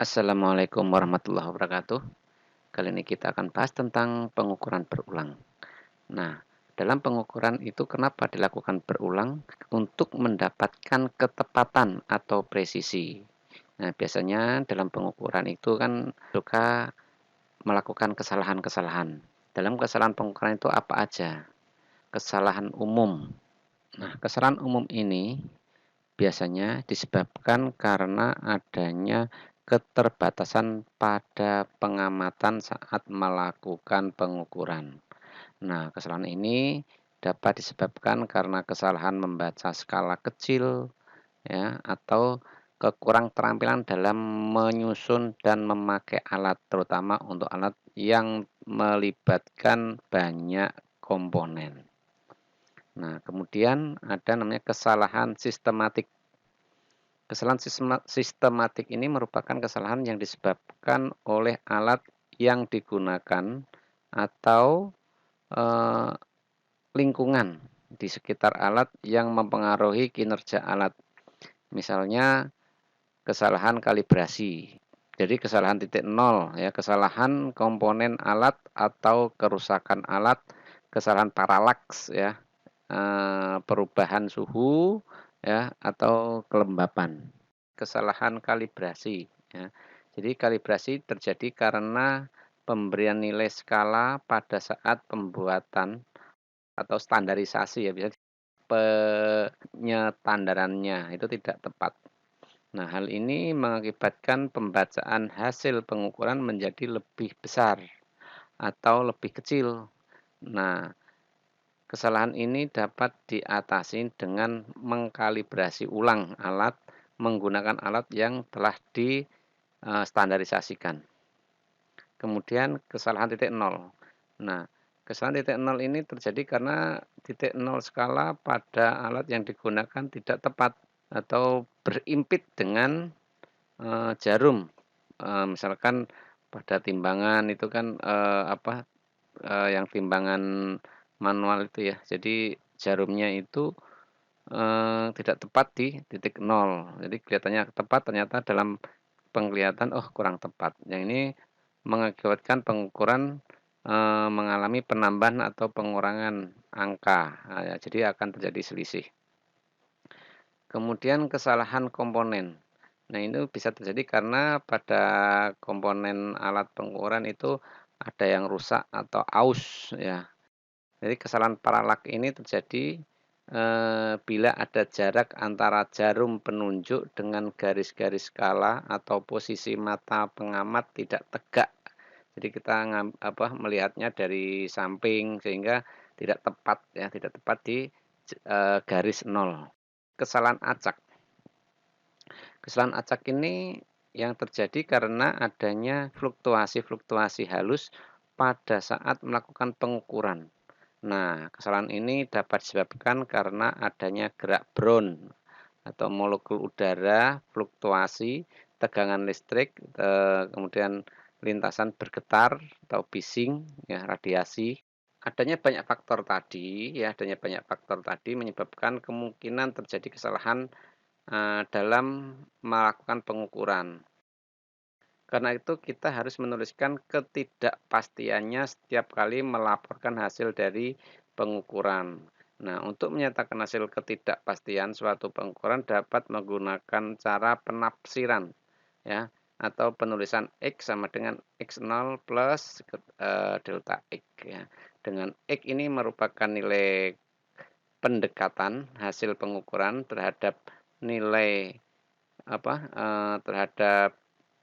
Assalamualaikum warahmatullahi wabarakatuh. Kali ini kita akan bahas tentang pengukuran berulang. Nah, dalam pengukuran itu kenapa dilakukan berulang? Untuk mendapatkan ketepatan atau presisi. Nah, biasanya dalam pengukuran itu kan suka melakukan kesalahan-kesalahan. Dalam kesalahan pengukuran itu apa aja? Kesalahan umum. Nah, kesalahan umum ini biasanya disebabkan karena adanya keterbatasan pada pengamatan saat melakukan pengukuran. Nah, kesalahan ini dapat disebabkan karena kesalahan membaca skala kecil ya atau kekurang terampilan dalam menyusun dan memakai alat, terutama untuk alat yang melibatkan banyak komponen. Nah, kemudian ada namanya kesalahan sistematik. Kesalahan sistematik ini merupakan kesalahan yang disebabkan oleh alat yang digunakan atau eh, lingkungan di sekitar alat yang mempengaruhi kinerja alat. Misalnya kesalahan kalibrasi. Jadi kesalahan titik nol ya, kesalahan komponen alat atau kerusakan alat, kesalahan paralaks ya, perubahan suhu ya atau kelembapan. Kesalahan kalibrasi ya. Jadi kalibrasi terjadi karena pemberian nilai skala pada saat pembuatan atau standarisasi ya, bisa penyetandarannya itu tidak tepat. Nah, hal ini mengakibatkan pembacaan hasil pengukuran menjadi lebih besar atau lebih kecil. Nah, kesalahan ini dapat diatasi dengan mengkalibrasi ulang alat menggunakan alat yang telah distandarisasikan. Kemudian kesalahan titik nol. Nah, kesalahan titik nol ini terjadi karena titik nol skala pada alat yang digunakan tidak tepat atau berimpit dengan jarum. Misalkan pada timbangan itu kan yang timbangan manual itu ya. Jadi jarumnya itu tidak tepat di titik nol. Jadi kelihatannya tepat, ternyata dalam penglihatan, oh kurang tepat. Yang ini mengakibatkan pengukuran mengalami penambahan atau pengurangan angka. Nah, ya, jadi akan terjadi selisih. Kemudian kesalahan komponen. Nah, ini bisa terjadi karena pada komponen alat pengukuran itu ada yang rusak atau aus ya. Jadi kesalahan paralak ini terjadi bila ada jarak antara jarum penunjuk dengan garis-garis skala atau posisi mata pengamat tidak tegak. Jadi kita melihatnya dari samping sehingga tidak tepat ya, tidak tepat di garis nol. Kesalahan acak. Kesalahan acak ini yang terjadi karena adanya fluktuasi-fluktuasi halus pada saat melakukan pengukuran. Nah, kesalahan ini dapat disebabkan karena adanya gerak Brown atau molekul udara, fluktuasi, tegangan listrik, kemudian lintasan bergetar atau bising, ya, radiasi. Adanya banyak faktor tadi menyebabkan kemungkinan terjadi kesalahan dalam melakukan pengukuran. Karena itu kita harus menuliskan ketidakpastiannya setiap kali melaporkan hasil dari pengukuran. Nah, untuk menyatakan hasil ketidakpastian suatu pengukuran dapat menggunakan cara penafsiran ya atau penulisan X sama dengan X0 plus delta X ya. Dengan X ini merupakan nilai pendekatan hasil pengukuran terhadap nilai terhadap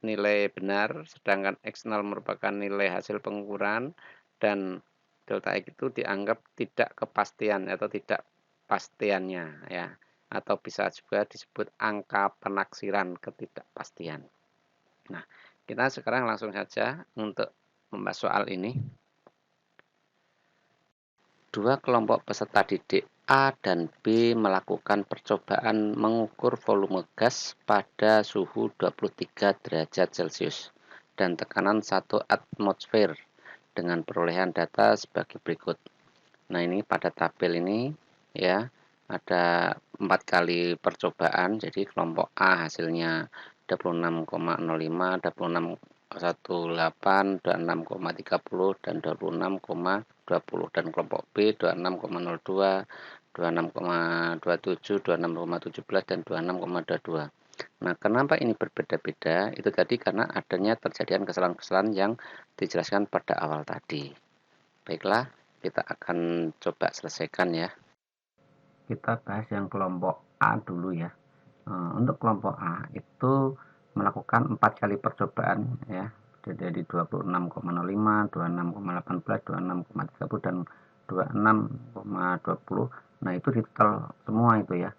nilai benar, sedangkan X0 merupakan nilai hasil pengukuran dan delta X itu dianggap tidak kepastian atau tidak pastiannya ya, atau bisa juga disebut angka penaksiran ketidakpastian. Nah, kita sekarang langsung saja untuk membahas soal ini. Dua kelompok peserta didik A dan B melakukan percobaan mengukur volume gas pada suhu 23 derajat Celcius dan tekanan 1 atmosfer dengan perolehan data sebagai berikut. Nah, ini pada tabel ini ya ada 4 kali percobaan. Jadi kelompok A hasilnya 26,05, 26,18, 26,30, dan 26,20. Dan kelompok B 26,02, 26,27, 26,17, dan 26,22. Nah, kenapa ini berbeda-beda? Itu tadi karena adanya terjadian kesalahan-kesalahan yang dijelaskan pada awal tadi. Baiklah, kita akan coba selesaikan ya. Kita bahas yang kelompok A dulu ya. Untuk kelompok A itu melakukan 4 kali percobaan ya, dari 26,05, 26,18, 26,30, dan 26,20. Nah, itu di total semua itu ya.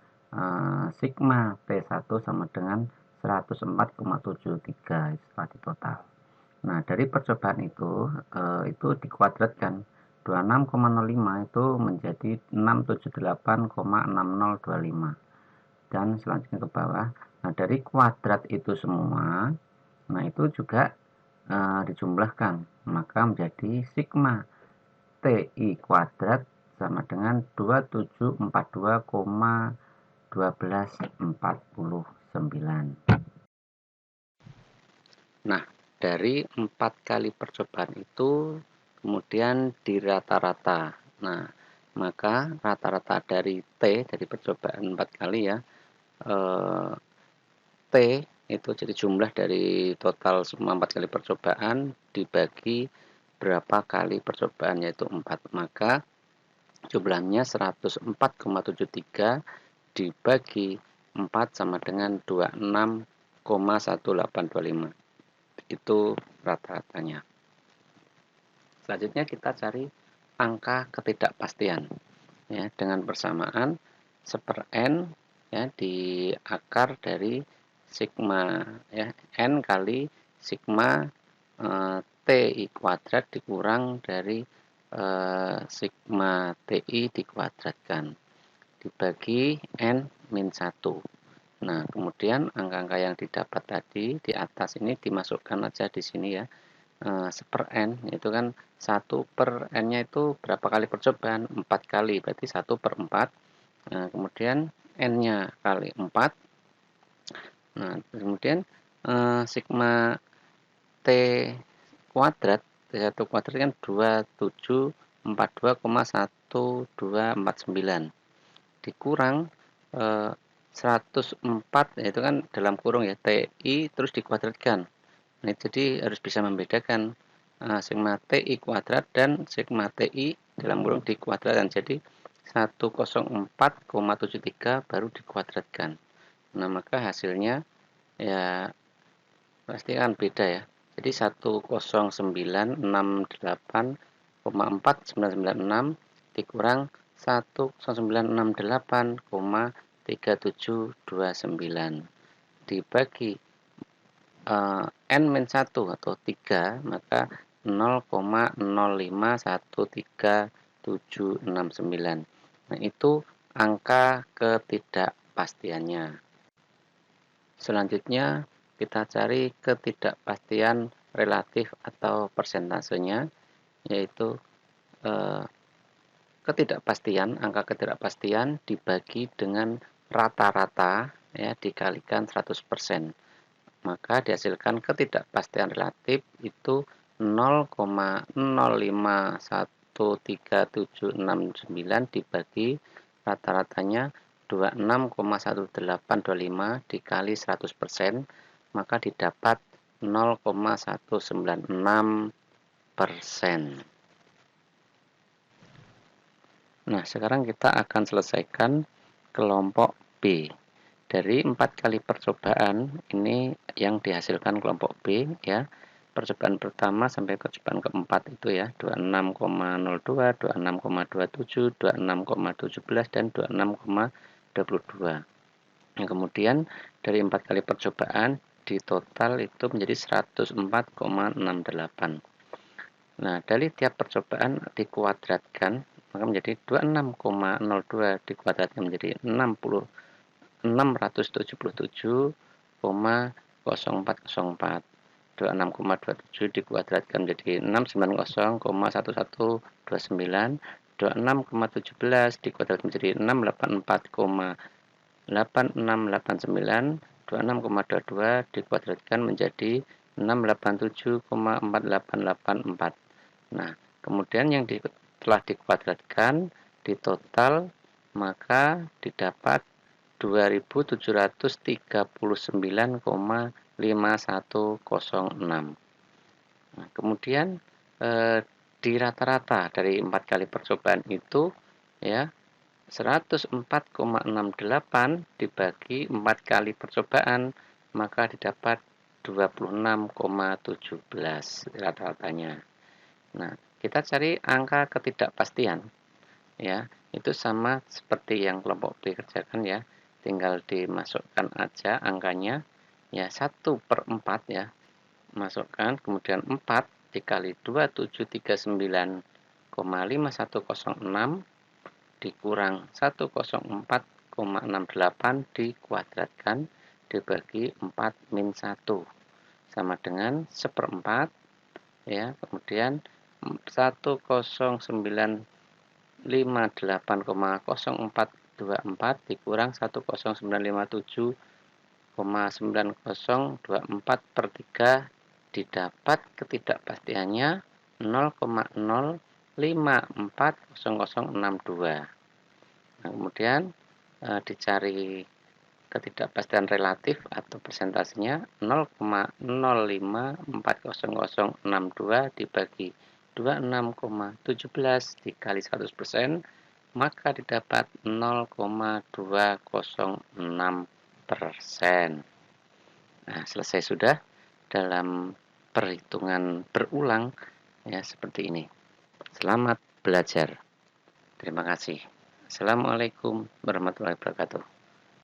Sigma T1 sama dengan 104,73 setelah di total. Nah, dari percobaan itu dikuadratkan. 26,05 itu menjadi 678,6025. Dan selanjutnya ke bawah. Nah, dari kuadrat itu semua, nah itu juga dijumlahkan, maka menjadi sigma TI kuadrat sama dengan 2742,1249. Nah, dari 4 kali percobaan itu kemudian dirata-rata. Nah, maka rata-rata dari T, dari percobaan 4 kali ya, T itu jadi jumlah dari total semua 4 kali percobaan dibagi berapa kali percobaan, yaitu 4. Maka jumlahnya 104,73 dibagi 4 sama dengan 26,1825. Itu rata-ratanya. Selanjutnya kita cari angka ketidakpastian ya, dengan persamaan 1/n ya di akar dari sigma ya, n kali sigma TI kuadrat dikurang dari sigma TI dikuadratkan dibagi n min 1. Nah, kemudian angka-angka yang didapat tadi di atas ini dimasukkan aja di sini ya. 1/n itu kan 1/n-nya itu berapa kali percobaan? 4 kali, berarti 1/4. Nah, kemudian n-nya kali 4. Nah, kemudian sigma T kuadrat, T1 kuadrat kan 2742,1249 dikurang 104, yaitu kan dalam kurung ya, TI terus dikuadratkan. Nah, jadi harus bisa membedakan sigma TI kuadrat dan sigma TI dalam kurung dikuadratkan. Jadi 104,73 baru dikuadratkan. Nah, maka hasilnya ya pasti kan beda ya. Jadi 10968,4996 dikurang 10968,3729 dibagi n-1 atau 3, maka 0,0513769. Nah, itu angka ketidakpastiannya. Selanjutnya kita cari ketidakpastian relatif atau persentasenya, yaitu angka ketidakpastian dibagi dengan rata-rata ya dikalikan 100%. Maka dihasilkan ketidakpastian relatif itu 0,0513769 dibagi rata-ratanya 26,1825 dikali 100%, maka didapat 0,196%. Nah, sekarang kita akan selesaikan kelompok B. Dari 4 kali percobaan ini yang dihasilkan kelompok B ya. Percobaan pertama sampai percobaan keempat itu ya, 26,02, 26,27, 26,17, dan 26,22. Nah, kemudian dari 4 kali percobaan di total itu menjadi 104,68. Nah, dari tiap percobaan dikuadratkan, maka menjadi 26,02 dikuadratkan menjadi 677,0404. 26,27 dikuadratkan menjadi 690,1129. 26,17 dikuadratkan menjadi 684,8689. 26,22 dikuadratkan menjadi 687,4884. Nah, kemudian yang telah dikuadratkan ditotal maka didapat 2739,5106. Nah, kemudian di rata-rata dari 4 kali percobaan itu ya 104,68 dibagi 4 kali percobaan maka didapat 26,17 rata-ratanya. Nah, kita cari angka ketidakpastian ya. Itu sama seperti yang kelompok B kerjakan ya. Tinggal dimasukkan aja angkanya ya 1/4 ya. Masukkan kemudian 4 dikali 2739,5106 dikurang 104,68 dikuadratkan dibagi 4 min 1 sama dengan 1/4 ya. Kemudian 1098,0424 dikurang 10957,9024/3 didapat ketidakpastiannya 0,0540062. Nah, kemudian dicari ketidakpastian relatif atau persentasenya 0,0540062 dibagi 26,17 dikali 100% maka didapat 0,206%. Nah, selesai sudah dalam perhitungan berulang ya seperti ini. Selamat belajar. Terima kasih. Assalamualaikum warahmatullahi wabarakatuh.